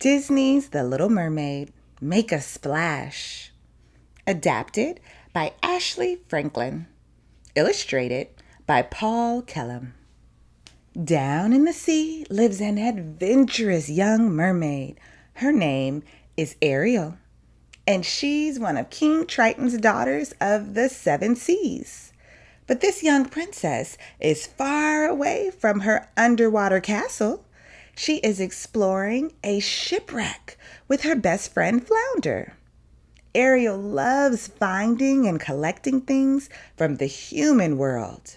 Disney's The Little Mermaid, Make a Splash. Adapted by Ashley Franklin. Illustrated by Paul Kellam. Down in the sea lives an adventurous young mermaid. Her name is Ariel, and she's one of King Triton's daughters of the seven seas. But this young princess is far away from her underwater castle. She is exploring a shipwreck with her best friend Flounder. Ariel loves finding and collecting things from the human world.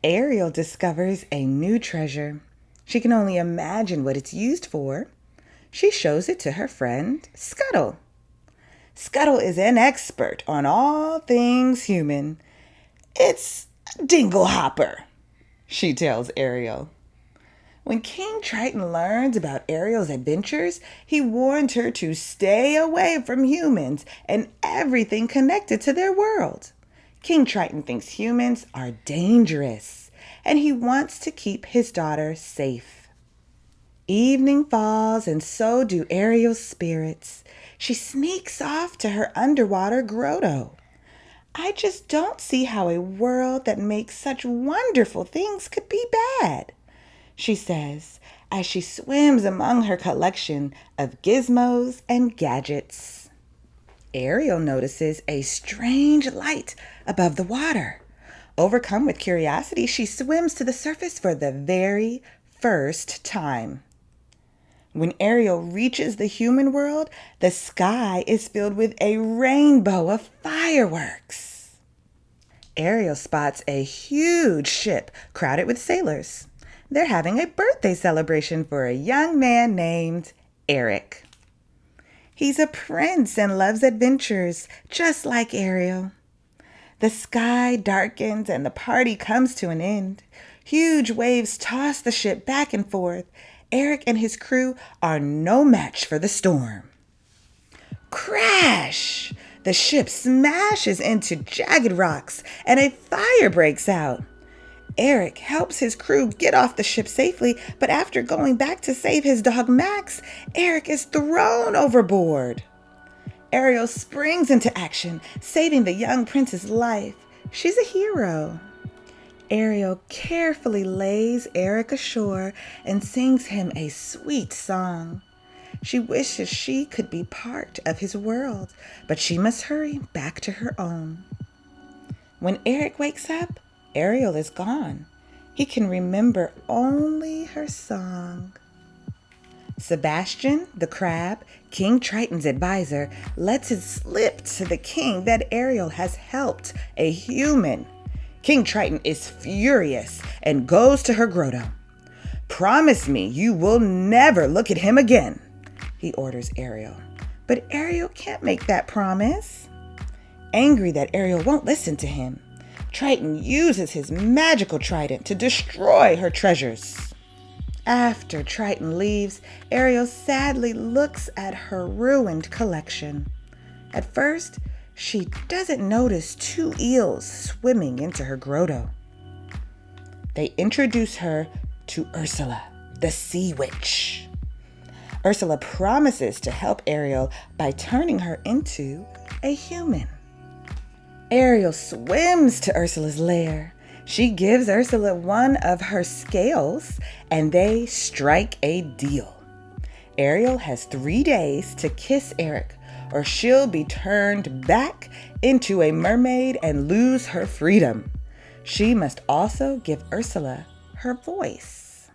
Ariel discovers a new treasure. She can only imagine what it's used for. She shows it to her friend Scuttle. Scuttle is an expert on all things human. "It's a dingle hopper," she tells Ariel. When King Triton learns about Ariel's adventures, he warned her to stay away from humans and everything connected to their world. King Triton thinks humans are dangerous, and he wants to keep his daughter safe. Evening falls, and so do Ariel's spirits. She sneaks off to her underwater grotto. "I just don't see how a world that makes such wonderful things could be bad," she says as she swims among her collection of gizmos and gadgets. Ariel notices a strange light above the water. Overcome with curiosity, she swims to the surface for the very first time. When Ariel reaches the human world, the sky is filled with a rainbow of fireworks. Ariel spots a huge ship crowded with sailors. They're having a birthday celebration for a young man named Eric. He's a prince and loves adventures, just like Ariel. The sky darkens and the party comes to an end. Huge waves toss the ship back and forth. Eric and his crew are no match for the storm. Crash! The ship smashes into jagged rocks and a fire breaks out. Eric helps his crew get off the ship safely, but after going back to save his dog Max, Eric is thrown overboard. Ariel springs into action, saving the young prince's life. She's a hero. Ariel carefully lays Eric ashore and sings him a sweet song. She wishes she could be part of his world, but she must hurry back to her own. When Eric wakes up, Ariel is gone. He can remember only her song. Sebastian, the crab, King Triton's advisor, lets it slip to the king that Ariel has helped a human. King Triton is furious and goes to her grotto. "Promise me you will never look at him again," he orders Ariel. But Ariel can't make that promise. Angry that Ariel won't listen to him, Triton uses his magical trident to destroy her treasures. After Triton leaves, Ariel sadly looks at her ruined collection. At first, she doesn't notice two eels swimming into her grotto. They introduce her to Ursula, the sea witch. Ursula promises to help Ariel by turning her into a human. Ariel swims to Ursula's lair. She gives Ursula one of her scales, and they strike a deal. Ariel has 3 days to kiss Eric, or she'll be turned back into a mermaid and lose her freedom. She must also give Ursula her voice.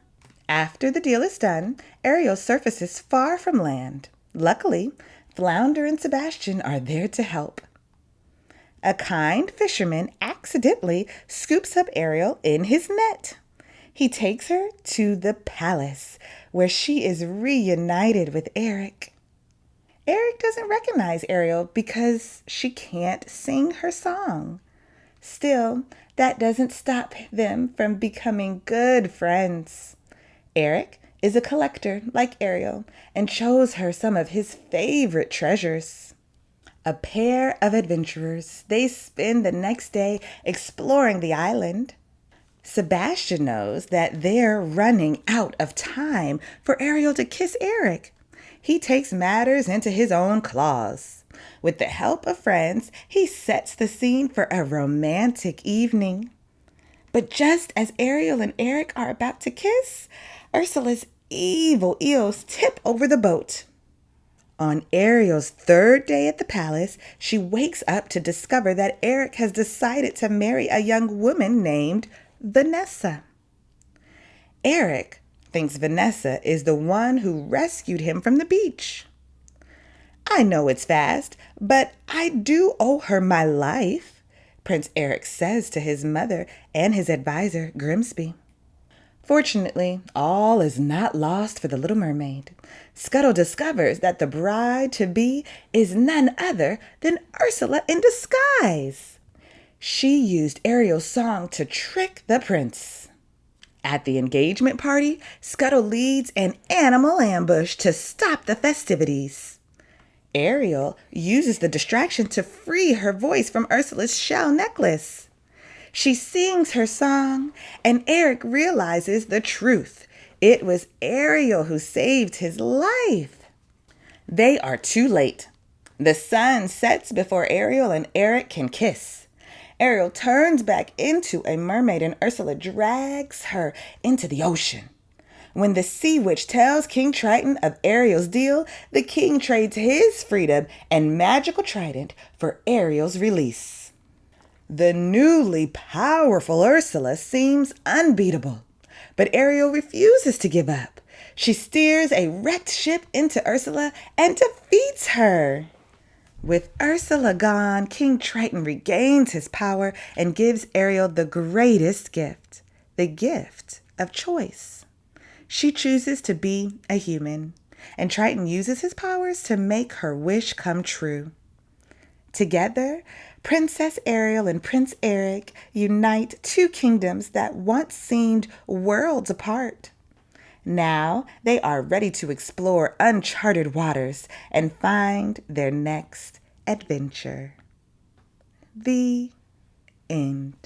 After the deal is done, Ariel surfaces far from land. Luckily, Flounder and Sebastian are there to help. A kind fisherman accidentally scoops up Ariel in his net. He takes her to the palace, where she is reunited with Eric. Eric doesn't recognize Ariel because she can't sing her song. Still, that doesn't stop them from becoming good friends. Eric is a collector like Ariel and shows her some of his favorite treasures. A pair of adventurers, they spend the next day exploring the island. Sebastian knows that they're running out of time for Ariel to kiss Eric. he takes matters into his own claws. With the help of friends, he sets the scene for a romantic evening. But just as Ariel and Eric are about to kiss, Ursula's evil eels tip over the boat. On Ariel's third day at the palace, she wakes up to discover that Eric has decided to marry a young woman named Vanessa. Eric thinks Vanessa is the one who rescued him from the beach. I know it's fast, but I do owe her my life, Prince Eric says to his mother and his advisor, Grimsby. Fortunately, all is not lost for the little mermaid. Scuttle discovers that the bride-to-be is none other than Ursula in disguise. She used Ariel's song to trick the prince. At the engagement party, Scuttle leads an animal ambush to stop the festivities. Ariel uses the distraction to free her voice from Ursula's shell necklace. She sings her song, and Eric realizes the truth. It was Ariel who saved his life. They are too late. The sun sets before Ariel and Eric can kiss. Ariel turns back into a mermaid, and Ursula drags her into the ocean. When the sea witch tells King Triton of Ariel's deal, the king trades his freedom and magical trident for Ariel's release. The newly powerful Ursula seems unbeatable, but Ariel refuses to give up. She steers a wrecked ship into Ursula and defeats her. With Ursula gone, King Triton regains his power and gives Ariel the greatest gift, the gift of choice. She chooses to be a human, and Triton uses his powers to make her wish come true. Together, Princess Ariel and Prince Eric unite two kingdoms that once seemed worlds apart. Now they are ready to explore uncharted waters and find their next adventure. The end.